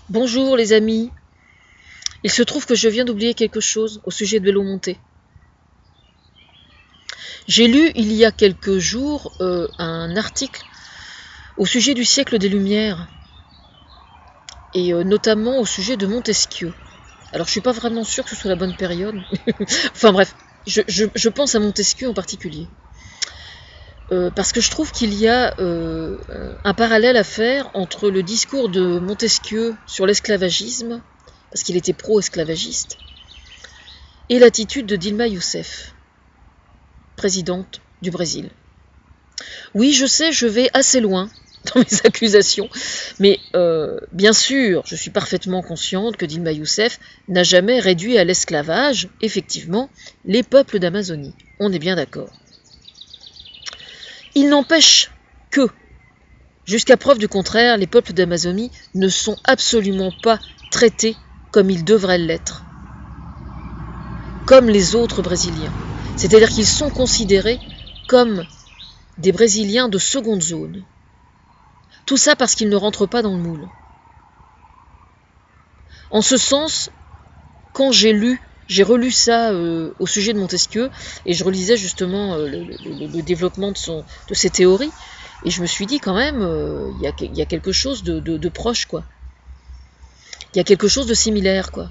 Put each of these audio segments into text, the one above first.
Bonjour les amis, il se trouve que je viens d'oublier quelque chose au sujet de vélo monté. J'ai lu il y a quelques jours un article au sujet du siècle des Lumières et notamment au sujet de Montesquieu. Alors je suis pas vraiment sûre que ce soit la bonne période, enfin bref, je pense à Montesquieu en particulier. Parce que je trouve qu'il y a un parallèle à faire entre le discours de Montesquieu sur l'esclavagisme, parce qu'il était pro-esclavagiste, et l'attitude de Dilma Rousseff, présidente du Brésil. Oui, je sais, je vais assez loin dans mes accusations, mais bien sûr, je suis parfaitement consciente que Dilma Rousseff n'a jamais réduit à l'esclavage, effectivement, les peuples d'Amazonie. On est bien d'accord. Il n'empêche que, jusqu'à preuve du contraire, les peuples d'Amazonie ne sont absolument pas traités comme ils devraient l'être, comme les autres Brésiliens. C'est-à-dire qu'ils sont considérés comme des Brésiliens de seconde zone. Tout ça parce qu'ils ne rentrent pas dans le moule. En ce sens, quand j'ai relu ça au sujet de Montesquieu, et je relisais justement le développement de ses théories, et je me suis dit quand même, il y a quelque chose de proche, quoi. Il y a quelque chose de similaire, quoi.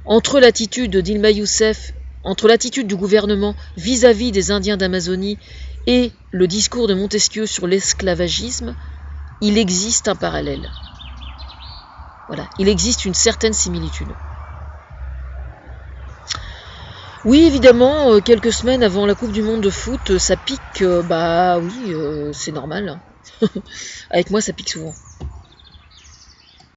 Entre l'attitude de Dilma Rousseff, entre l'attitude du gouvernement vis-à-vis des Indiens d'Amazonie et le discours de Montesquieu sur l'esclavagisme, il existe un parallèle. Voilà, il existe une certaine similitude. Oui, évidemment, quelques semaines avant la Coupe du Monde de foot, ça pique, bah oui, c'est normal. Avec moi, ça pique souvent.